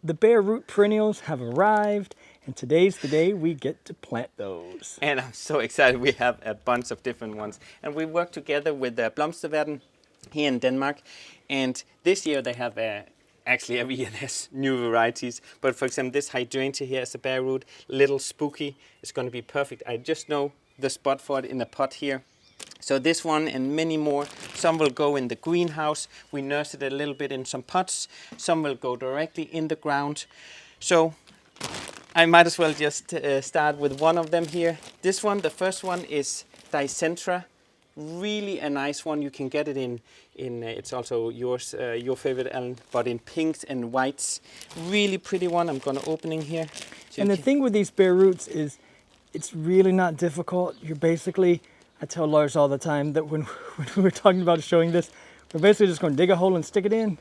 the bare root perennials have arrived, and today's the day we get to plant those. And I'm so excited. We have a bunch of different ones. And we work together with Blomsterverden here in Denmark. And this year they have, actually every year there's new varieties. But for example, this Hydrangea here is a bare root, little spooky. It's going to be perfect. I just know the spot for it in a pot here. So this one and many more, some will go in the greenhouse. We nurse it a little bit in some pots. Some will go directly in the ground. So I might as well just start with one of them here. This one, the first one is Dicentra. Really a nice one. You can get it in it's also yours, your favorite, Alan, but in pinks and whites. Really pretty one. I'm going to open in here. So and the thing with these bare roots is it's really not difficult. You're basically, I tell Lars all the time that when we were talking about showing this, we're basically just going to dig a hole and stick it in.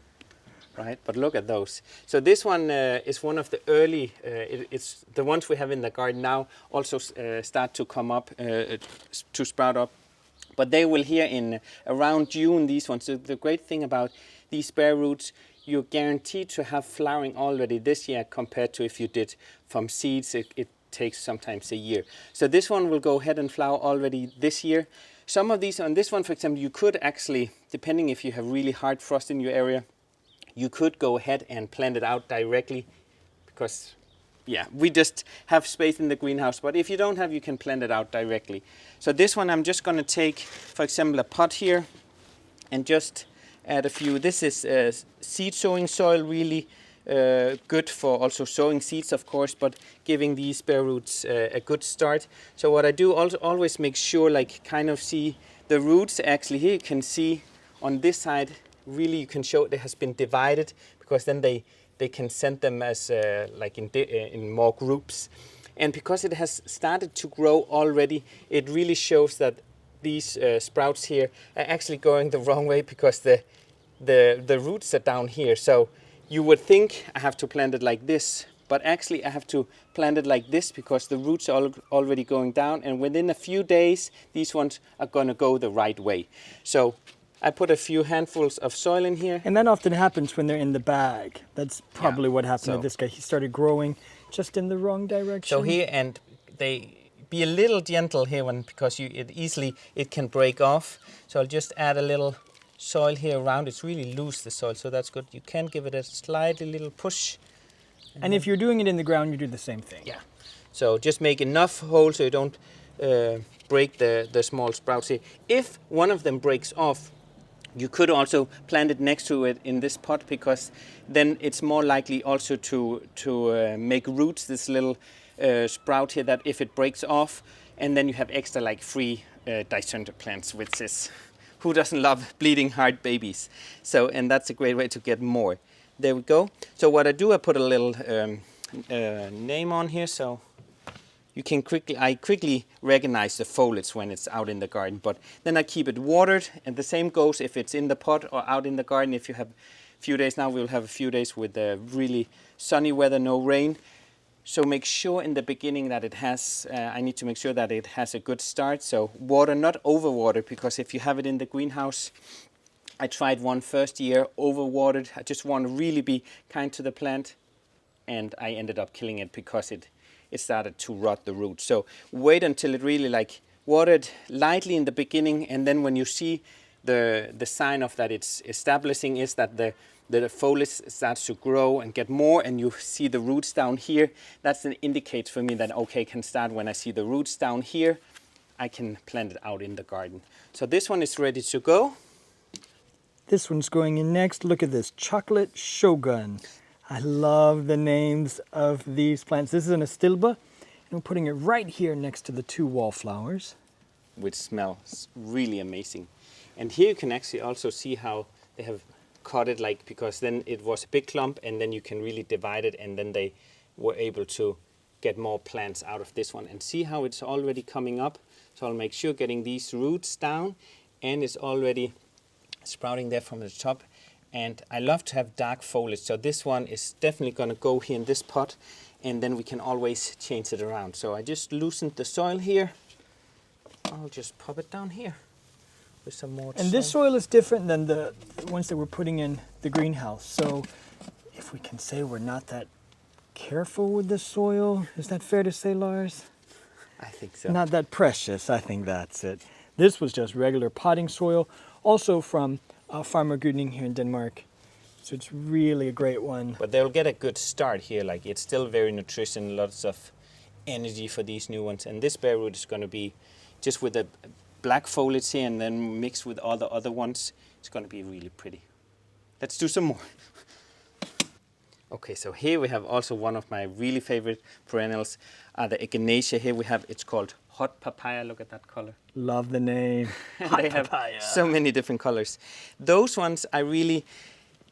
Right, but look at those. So this one is one of the early, it's the ones we have in the garden now also start to come up, to sprout up. But they will here in around June, these ones. So the great thing about these bare roots, you're guaranteed to have flowering already this year compared to if you did from seeds, it takes sometimes a year. So this one will go ahead and flower already this year. Some of these, on this one for example, you could actually, depending if you have really hard frost in your area, you could go ahead and plant it out directly because, yeah, we just have space in the greenhouse. But if you don't have, you can plant it out directly. So this one I'm just going to take, for example, a pot here and just add a few. This is seed sowing soil, really good for also sowing seeds, of course, but giving these bare roots a good start. So what I do also always make sure, like, kind of see the roots. Actually, here you can see on this side, really you can show it has been divided, because then they can send them as like in more groups. And because it has started to grow already, it really shows that these sprouts here are actually going the wrong way, because the roots are down here. So you would think I have to plant it like this, but actually I have to plant it like this because the roots are already going down, and within a few days these ones are going to go the right way. So I put a few handfuls of soil in here. And that often happens when they're in the bag. That's probably what happened to this guy. He started growing just in the wrong direction. So here, and they be a little gentle here because it can break off. So I'll just add a little soil here around. It's really loose, the soil, so that's good. You can give it a slightly little push. And if you're doing it in the ground, you do the same thing. Yeah. So just make enough holes so you don't break the small sprouts here. If one of them breaks off, you could also plant it next to it in this pot, because then it's more likely also to make roots, this little sprout here, that if it breaks off, and then you have extra like free Dicentra plants, which is, who doesn't love bleeding heart babies? So, and that's a great way to get more. There we go. So what I do, I put a little name on here, so you can quickly recognize the foliage when it's out in the garden, but then I keep it watered, and the same goes if it's in the pot or out in the garden. If you have a few days, now we'll have a few days with really sunny weather, no rain. So make sure in the beginning that it has, I need to make sure that it has a good start. So water, not over water, because if you have it in the greenhouse, I tried one first year, over watered. I just want to really be kind to the plant, and I ended up killing it because it started to rot the roots. So wait until it really like watered lightly in the beginning, and then when you see the sign of that it's establishing is that the foliage starts to grow and get more, and you see the roots down here. That's an indicator for me that okay, can start when I see the roots down here. I can plant it out in the garden. So this one is ready to go. This one's going in next. Look at this, chocolate Shogun. I love the names of these plants. This is an Astilbe, and we're putting it right here next to the two wallflowers, which smells really amazing. And here you can actually also see how they have cut it, like, because then it was a big clump, and then you can really divide it, and then they were able to get more plants out of this one. And see how it's already coming up. So I'll make sure getting these roots down, and it's already sprouting there from the top. And I love to have dark foliage, so this one is definitely going to go here in this pot, and then we can always change it around. So I just loosened the soil here. I'll just pop it down here with some more And this soil is different than the ones that we're putting in the greenhouse. So if we can say we're not that careful with the soil. Is that fair to say, Lars? I think so. Not that precious, I think that's it. This was just regular potting soil, also from Farmer Gudning here in Denmark. So it's really a great one. But they'll get a good start here. Like, it's still very nutritious, lots of energy for these new ones. And this bare root is going to be just with the black foliage here and then mixed with all the other ones. It's going to be really pretty. Let's do some more. Okay, so here we have also one of my really favorite perennials, the Echinacea. Here we have, it's called hot papaya. Look at that color. Love the name. They have so many different colors. Those ones I really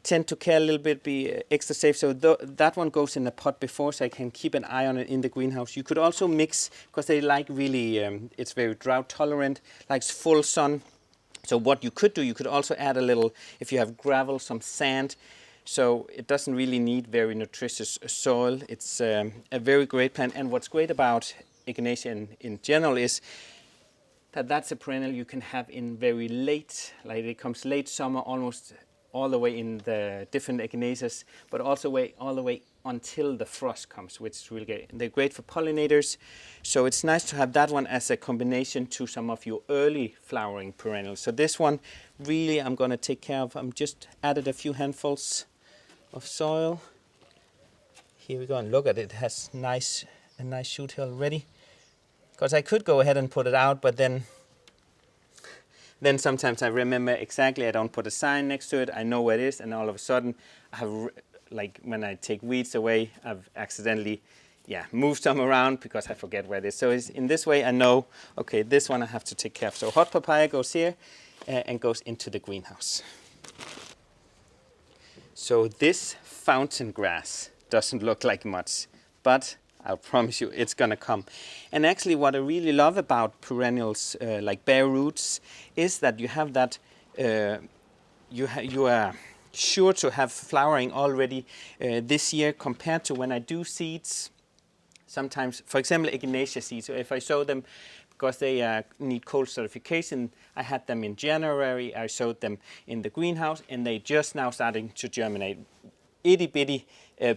tend to care a little bit, be extra safe. So that one goes in the pot before, so I can keep an eye on it in the greenhouse. You could also mix, because they like really, it's very drought tolerant, likes full sun. So what you could do, you could also add a little, if you have gravel, some sand. So it doesn't really need very nutritious soil. It's a very great plant. And what's great about Echinacea in general is that that's a perennial you can have in very late, like it comes late summer, almost all the way in the different Echinaceas, but also all the way until the frost comes, which is really great. They're great for pollinators. So it's nice to have that one as a combination to some of your early flowering perennials. So this one really I'm going to take care of. I'm just added a few handfuls of soil. Here we go, and look at it. It has a nice shoot here already. Because I could go ahead and put it out, but then sometimes I remember exactly, I don't put a sign next to it, I know where it is, and all of a sudden I have, like when I take weeds away, I've accidentally moved some around because I forget where it is. So it's, in this way I know, okay, this one I have to take care of. So hot papaya goes here and goes into the greenhouse. So this fountain grass doesn't look like much, but I'll promise you it's gonna come. And actually what I really love about perennials like bare roots is that you have that, you are sure to have flowering already this year compared to when I do seeds. Sometimes, for example, Echinacea seeds, so if I sow them, because they need cold certification, I had them in January, I sowed them in the greenhouse, and they just now starting to germinate. Itty bitty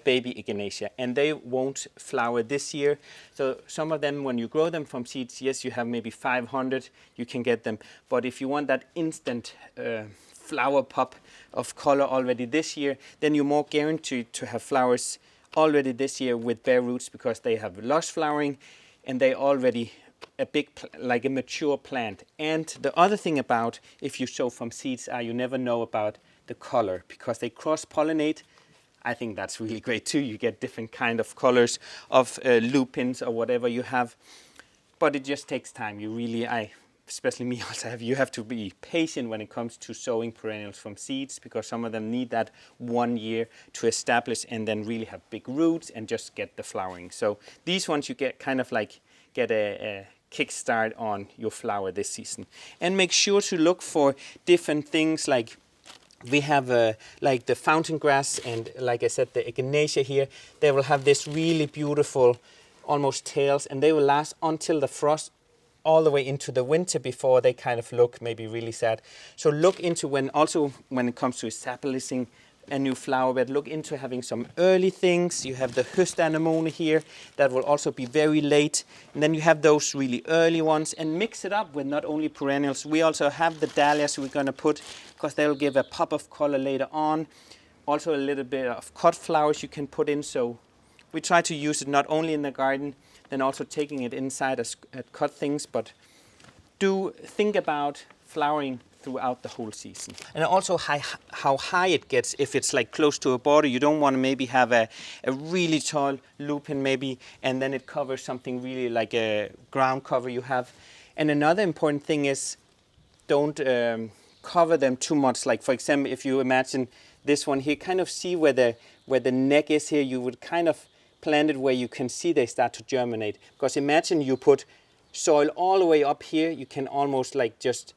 baby Echinacea, and they won't flower this year. So some of them, when you grow them from seeds, yes, you have maybe 500, you can get them. But if you want that instant flower pop of color already this year, then you're more guaranteed to have flowers already this year with bare roots, because they have lush flowering and they already a big, like a mature plant. And the other thing about if you sow from seeds are you never know about the color, because they cross-pollinate. I think that's really great too. You get different kind of colors of lupins or whatever you have, but it just takes time. You really, especially me also you have to be patient when it comes to sowing perennials from seeds, because some of them need that 1 year to establish and then really have big roots and just get the flowering. So these ones you get kind of like get a kickstart on your flower this season. And make sure to look for different things, like we have like the fountain grass and, like I said, the Echinacea here. They will have this really beautiful almost tails, and they will last until the frost, all the way into the winter before they kind of look maybe really sad. So look into when it comes to establishing a new flower bed, look into having some early things. You have the Anemone here that will also be very late, and then you have those really early ones, and mix it up with not only perennials. We also have the Dahlias we're going to put, because they'll give a pop of color later on. Also a little bit of cut flowers you can put in. So we try to use it not only in the garden, then also taking it inside as cut things, but do think about flowering throughout the whole season. And also how high it gets. If it's like close to a border, you don't want to maybe have a really tall lupin maybe, and then it covers something really like a ground cover you have. And another important thing is don't cover them too much. Like for example, if you imagine this one here, kind of see where the neck is here, you would kind of plant it where you can see they start to germinate. Because imagine you put soil all the way up here, you can almost like just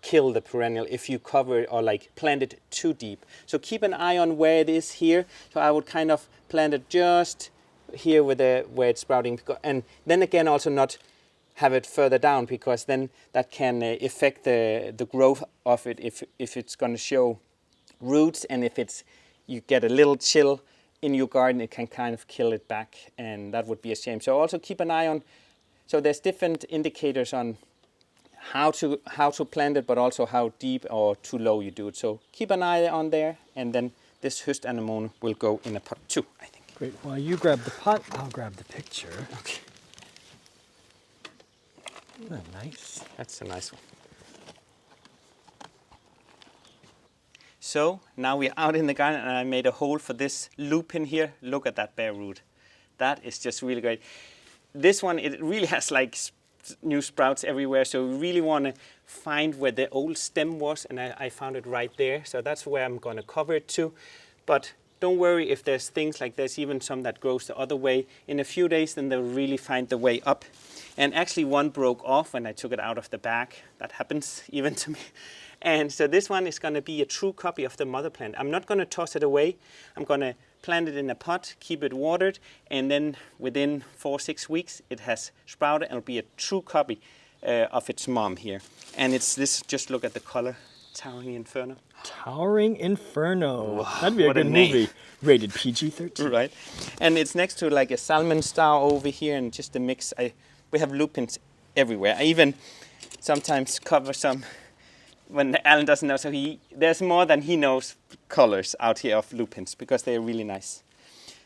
kill the perennial if you cover or like plant it too deep. So keep an eye on where it is here. So I would kind of plant it just here where it's sprouting, and then again also not have it further down, because then that can affect the growth of it if it's going to show roots, and if it's you get a little chill in your garden, it can kind of kill it back, and that would be a shame. So also keep an eye on, so there's different indicators on how to plant it, but also how deep or too low you do it. So keep an eye on there, and then this Höst anemone will go in a pot too, I think. Great. While you grab the pot, I'll grab the picture. Okay. Isn't that nice? That's a nice one. So now we're out in the garden, and I made a hole for this lupin here. Look at that bare root. That is just really great. This one, it really has like new sprouts everywhere, so we really want to find where the old stem was, and I found it right there. So that's where I'm going to cover it to. But don't worry if there's things like there's even some that grows the other way. In a few days, then they'll really find the way up. And actually one broke off when I took it out of the bag. That happens even to me. And so this one is going to be a true copy of the mother plant. I'm not going to toss it away. I'm going to plant it in a pot, keep it watered, and then within 4-6 weeks it has sprouted and it'll be a true copy of its mom here. And it's this, just look at the color, Towering Inferno. Towering Inferno. Wow, That'd be a what a good name. movie. Rated PG-13. Right. And it's next to like a salmon star over here, and just a mix. We have lupins everywhere. I even sometimes cover some when Alan doesn't know, so there's more than he knows colors out here of lupins because they're really nice.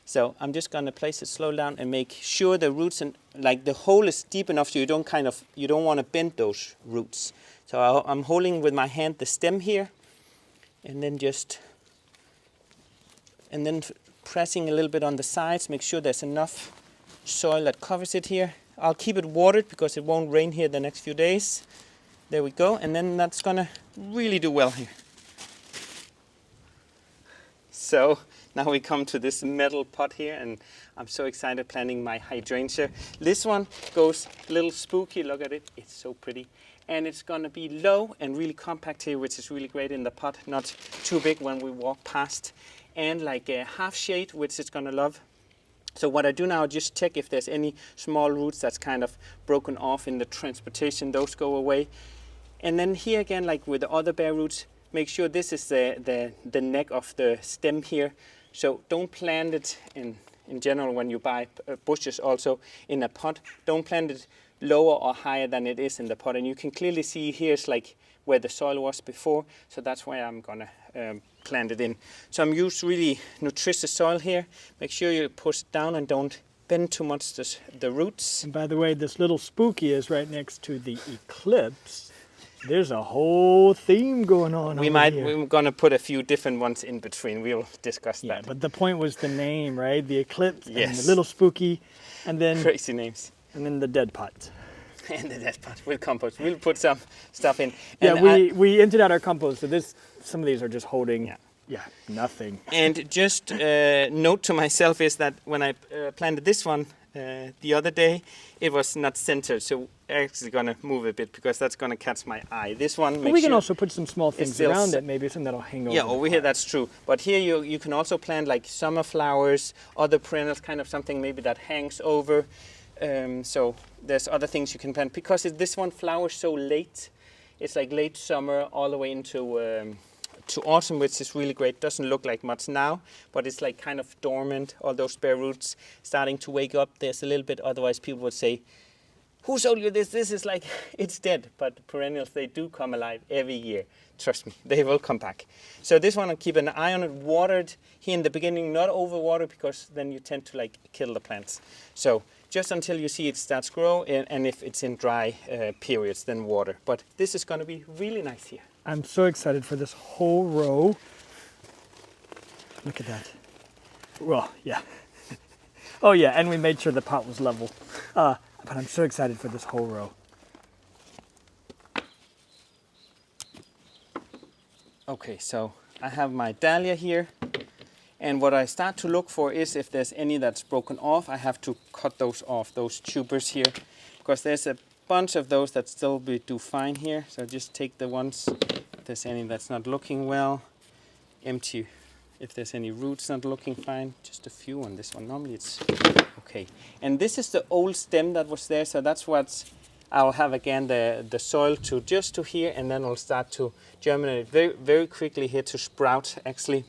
So I'm just gonna place it slow down and make sure the roots and like the hole is deep enough so you don't want to bend those roots. So I'm holding with my hand the stem here, and then pressing a little bit on the sides, make sure there's enough soil that covers it here. I'll keep it watered because it won't rain here the next few days. There we go, and then that's gonna really do well here. So now we come to this metal pot here, and I'm so excited planting my hydrangea. This one goes a little spooky, look at it, it's so pretty. And it's gonna be low and really compact here, which is really great in the pot, not too big when we walk past. And like a half shade, which it's gonna love. So what I do now, just check if there's any small roots that's kind of broken off in the transportation, those go away. And then here again, like with the other bare roots, make sure this is the neck of the stem here. So don't plant it in general when you buy bushes also in a pot. Don't plant it lower or higher than it is in the pot. And you can clearly see here's like where the soil was before. So that's why I'm gonna plant it in. So I'm used really nutritious soil here. Make sure you push it down and don't bend too much the roots. And by the way, this little spooky is right next to the eclipse. There's a whole theme going on over here. We're going to put a few different ones in between. We'll discuss that. Yeah, but the point was the name, right? The eclipse and Yes. the little spooky, and then Crazy names. and then the dead pot. And the dead pot. We'll compost. We'll put some stuff in. Yeah, And we emptied out our compost, so some of these are just holding nothing. And just note to myself is that when I planted this one the other day, it was not centered. So actually going to move a bit because that's going to catch my eye. This one, Well, we can also put some small things still around it, maybe something that'll hang over. Yeah, the over here pot. that's true. But here you can also plant like summer flowers, other perennials, kind of something maybe that hangs over. So there's other things you can plant because this one flowers so late. It's like late summer all the way into to autumn, which is really great. Doesn't look like much now, but it's like kind of dormant. All those bare roots starting to wake up. There's a little bit. Otherwise, people would say, "Who sold you this? This is like it's dead." But perennials, they do come alive every year. Trust me, they will come back. So this one, I'll keep an eye on it. Watered here in the beginning, not overwater because then you tend to like kill the plants. So just until you see it starts grow, and if it's in dry periods, then water. But this is going to be really nice here. I'm so excited for this whole row. Look at that. Well, yeah. Oh yeah, and we made sure the pot was level. But I'm so excited for this whole row. Okay, so I have my Dahlia here. And what I start to look for is if there's any that's broken off, I have to cut those off, those tubers here. Because there's a bunch of those that still do fine here. So just take the ones, if there's any that's not looking well, empty. If there's any roots not looking fine, just a few on this one. Normally it's okay. And this is the old stem that was there, so that's what I'll have again the soil to just to here, and then it'll start to germinate very, very quickly here to sprout actually.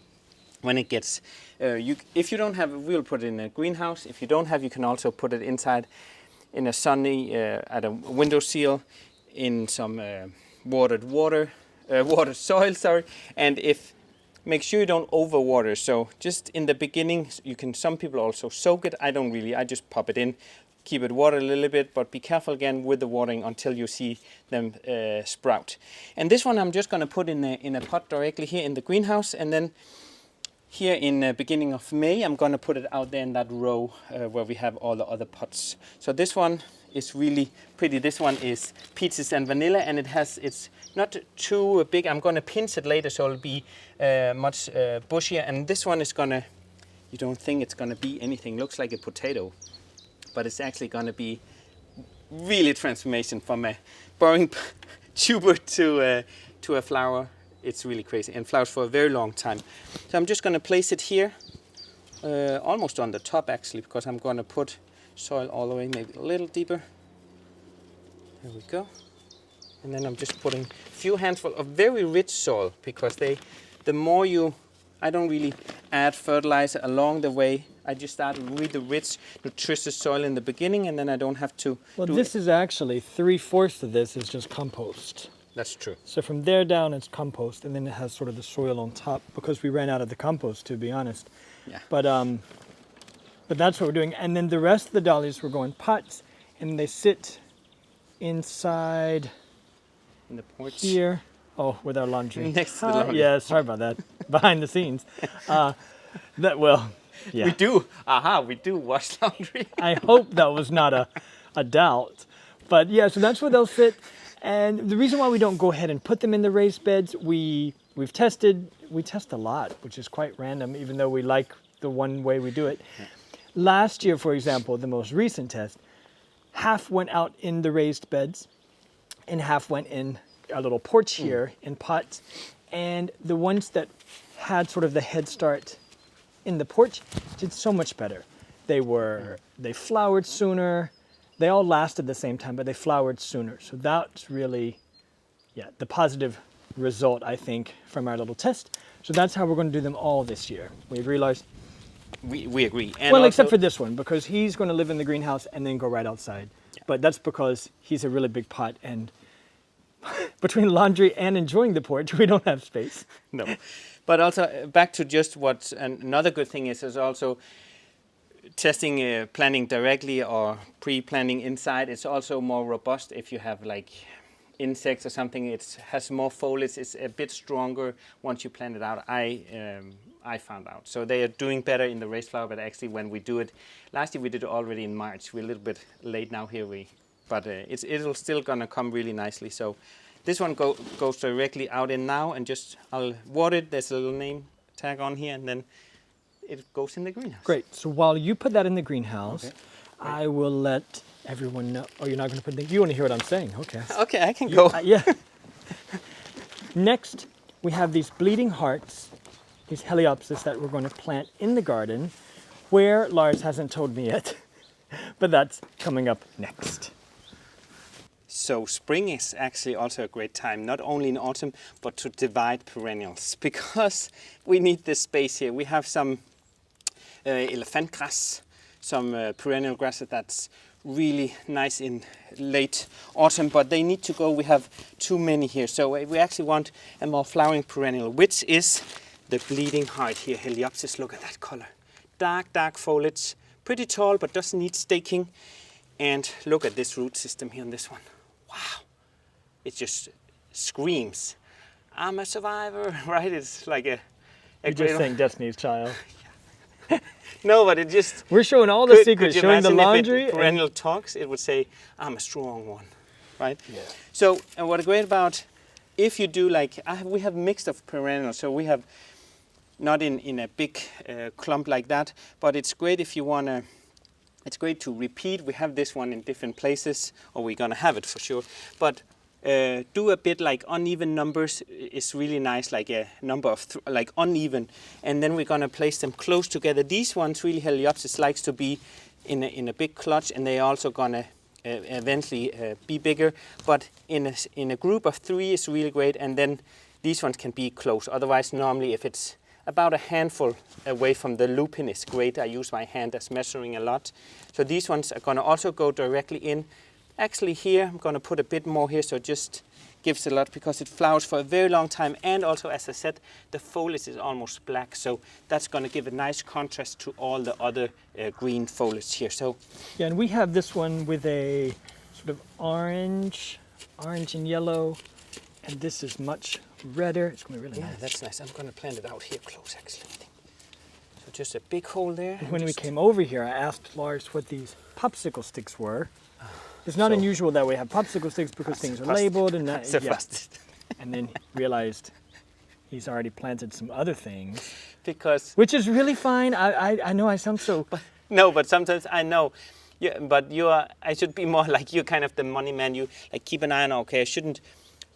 when it gets, if you don't have, we'll put it in a greenhouse. If you don't have, you can also put it inside in a sunny, at a window sill, in some watered soil, sorry. And make sure you don't overwater. So just in the beginning, some people also soak it. I don't really, I just pop it in, keep it watered a little bit, but be careful again with the watering until you see them sprout. And this one I'm just gonna put in a pot directly here in the greenhouse, and then here in the beginning of May, I'm gonna put it out there in that row where we have all the other pots. So this one is really pretty. This one is peaches and vanilla, and it's not too big. I'm gonna pinch it later, so it'll be much bushier. And this one is gonna, you don't think it's gonna be anything, looks like a potato, but it's actually gonna be really transformation from a boring tuber to a flower. It's really crazy, and flowers for a very long time. So I'm just gonna place it here, almost on the top actually, because I'm gonna put soil all the way, maybe a little deeper. There we go. And then I'm just putting a few handfuls of very rich soil, because the more I don't really add fertilizer along the way. I just start with the rich, nutritious soil in the beginning, and then I don't have to. Well, this is actually 3/4 of this is just compost. That's true. So from there down, it's compost, and then it has sort of the soil on top, because we ran out of the compost, to be honest. Yeah. But that's what we're doing. And then the rest of the dahlias we're going pots, and they sit inside In the porch. here. Oh, with our laundry. Next to the laundry. Yeah, sorry about that. Behind the scenes. Yeah. We do wash laundry. I hope that was not a doubt. But yeah, so that's where they'll sit. And the reason why we don't go ahead and put them in the raised beds, we test a lot, which is quite random, even though we like the one way we do it. Yeah. Last year, for example, the most recent test, half went out in the raised beds and half went in a little porch here in pots. And the ones that had sort of the head start in the porch did so much better. They flowered sooner. They all lasted the same time, but they flowered sooner. So that's really, the positive result, I think, from our little test. So that's how we're going to do them all this year. We realized. We agree. And well, except for this one, because he's going to live in the greenhouse and then go right outside. Yeah. But that's because he's a really big pot, and between laundry and enjoying the porch, we don't have space. No. But also, back to just what another good thing is also testing planting directly or pre-planting inside. It's also more robust if you have like insects or something. It has more foliage. It's a bit stronger once you plant it out. I found out. So they are doing better in the raised flower, but actually when we do it, last year we did it already in March. We're a little bit late now here, but it'll still gonna come really nicely. So this one goes directly out in now, and I'll water it. There's a little name tag on here, and then it goes in the greenhouse. Great. So while you put that in the greenhouse, okay, I will let everyone know. Oh, you're not going to put you want to hear what I'm saying? Okay. Okay, I can go. Yeah. Next, we have these bleeding hearts, these Heliopsis that we're going to plant in the garden, where Lars hasn't told me yet, but that's coming up next. So spring is actually also a great time, not only in autumn, but to divide perennials, because we need this space here. We have some elephant grass, some perennial grasses that's really nice in late autumn, but they need to go. We have too many here, so we actually want a more flowering perennial, which is the bleeding heart here, Heliopsis. Look at that color. Dark foliage, pretty tall, but doesn't need staking. And look at this root system here on this one. Wow, it just screams, I'm a survivor, right? It's like a You're just saying Destiny's Child. No, but it just... We're showing all the secrets, showing the laundry. If perennial talks, it would say, I'm a strong one, right? Yeah. So, and what's great about, if you do like, we have mixed of perennials, so we have not in a big clump like that, but it's great if you want to, it's great to repeat. We have this one in different places, or we're going to have it for sure, but do a bit like uneven numbers is really nice, like a number of like uneven, and then we're going to place them close together. These ones really Heliopsis likes to be in a big clutch, and they're also going to eventually be bigger, but in a group of 3 is really great, and then these ones can be close. Otherwise, normally if it's about a handful away from the Lupinus grade. I use my hand as measuring a lot. So these ones are going to also go directly in. Actually here, I'm going to put a bit more here, so it just gives a lot because it flowers for a very long time. And also, as I said, the foliage is almost black. So that's going to give a nice contrast to all the other green foliage here. So Yeah, and we have this one with a sort of orange and yellow. And this is much redder. It's going to be really yeah, nice. that's nice. I'm going to plant it out here close, actually. So just a big hole there. When we came over here, I asked Lars what these popsicle sticks were. It's not unusual that we have popsicle sticks because things are labeled and that. Yeah. And then realized he's already planted some other things. Because Which is really fine. I know I sound so. no, but sometimes I know. Yeah, but I should be more like you, kind of the money man. You like keep an eye on. Okay, I shouldn't.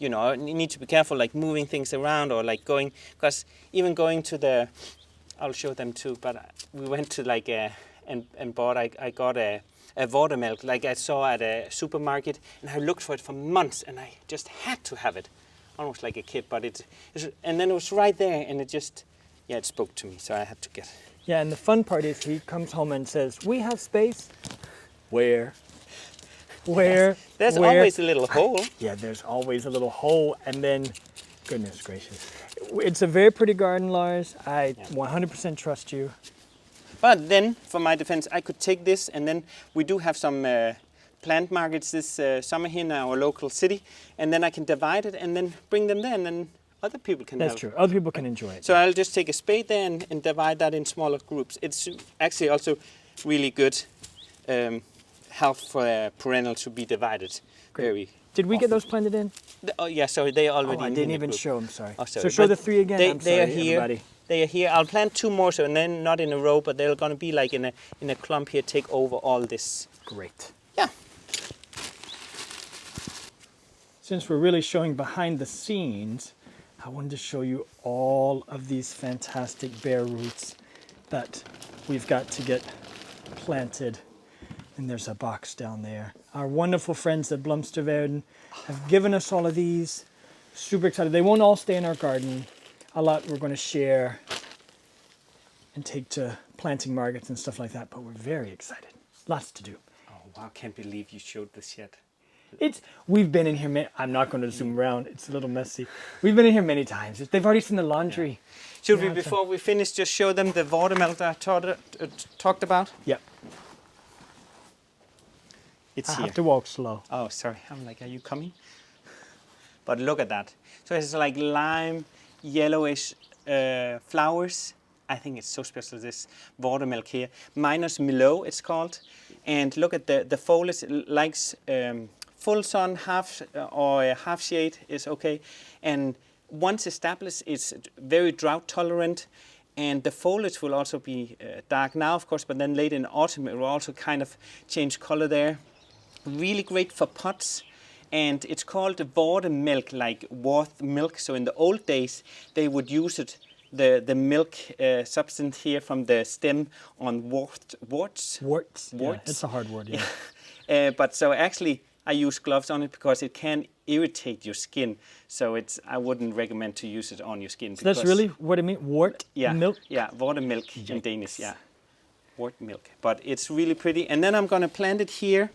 You know, you need to be careful, like moving things around or like going, because even going to the, I'll show them too. But we went to like and bought. I got a watermelon, like I saw at a supermarket, and I looked for it for months, and I just had to have it, almost like a kid. But and then it was right there, and it just, yeah, it spoke to me, so I had to get it. Yeah, and the fun part is he comes home and says, "We have space." Where? There's Where? always a little hole. Yeah, there's always a little hole, and then, goodness gracious. It's a very pretty garden, Lars. I 100% trust you. But then, for my defense, I could take this, and then we do have some plant markets this summer here in our local city, and then I can divide it and then bring them there, and then other people can That's have true. Other people can enjoy it. So I'll just take a spade there and divide that in smaller groups. It's actually also really good health for perennial to be divided. Great. Very Did we get those planted in? Oh yeah, sorry, they already. Oh, I in didn't the even group. show them, sorry. Oh, sorry. So show But the three again. I'm they sorry, are here. everybody. They are here. I'll plant two more, so and then not in a row, but they're going to be like in a clump here, take over all this. Great. Yeah. Since we're really showing behind the scenes, I wanted to show you all of these fantastic bare roots that we've got to get planted. And there's a box down there. Our wonderful friends at Blomsterverden have given us all of these. Super excited. They won't all stay in our garden. A lot we're going to share and take to planting markets and stuff like that, but we're very excited. Lots to do. Oh wow! Can't believe you showed this yet. We've been in here. I'm not going to zoom around. It's a little messy. We've been in here many times. They've already seen the laundry. Yeah. Should Yeah, we, before we finish, just show them the watermelon that I talked about? Yep. It's I here. have to walk slow. Oh, sorry. I'm like, are you coming? But look at that. So it's like lime, yellowish flowers. I think it's so special, this watermelon here. Minus Merlot, it's called. And look at the foliage. It likes full sun, half or half shade is okay. And once established, it's very drought tolerant. And the foliage will also be dark now, of course, but then later in autumn, it will also kind of change color there. Really great for pots. And it's called water milk, like warth milk. So in the old days, they would use it, the milk substance here from the stem on warts. Warts. Yeah, it's a hard word, yeah. But so actually, I use gloves on it because it can irritate your skin. So I wouldn't recommend to use it on your skin. So that's really what I mean? Wart milk? Yeah, water milk in Danish, yeah. Wart milk. But it's really pretty. And then I'm going to plant it here.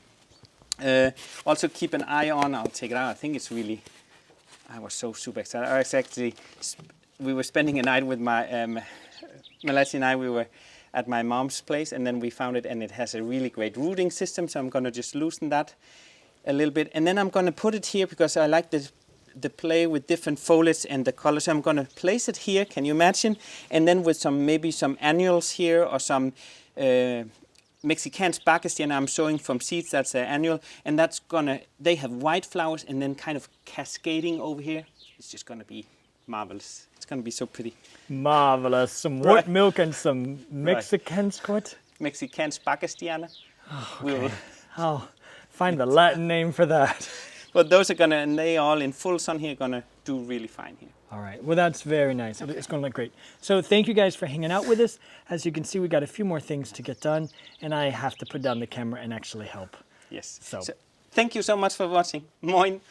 Also keep an eye on, I'll take it out. I think it's really, I was so super excited. We were spending a night with my, Melissa and I, we were at my mom's place, and then we found it, and it has a really great rooting system. So I'm going to just loosen that a little bit. And then I'm going to put it here because I like the play with different foliage and the colors. So I'm going to place it here, can you imagine? And then with maybe some annuals here or some Mexican spectabilis I'm sowing from seeds, that's an annual, and they have white flowers and then kind of cascading over here. It's just gonna be marvelous. It's gonna be so pretty. Marvelous. Some wort milk and some Mexican squat. Mexican spectabilis. Oh, okay. I'll find the Latin name for that. But those are and they all in full sun here, gonna do really fine here. All right, well that's very nice. Okay. It's going to look great. So thank you guys for hanging out with us. As you can see, we got a few more things to get done, and I have to put down the camera and actually help. Yes. So Thank you so much for watching. Moin.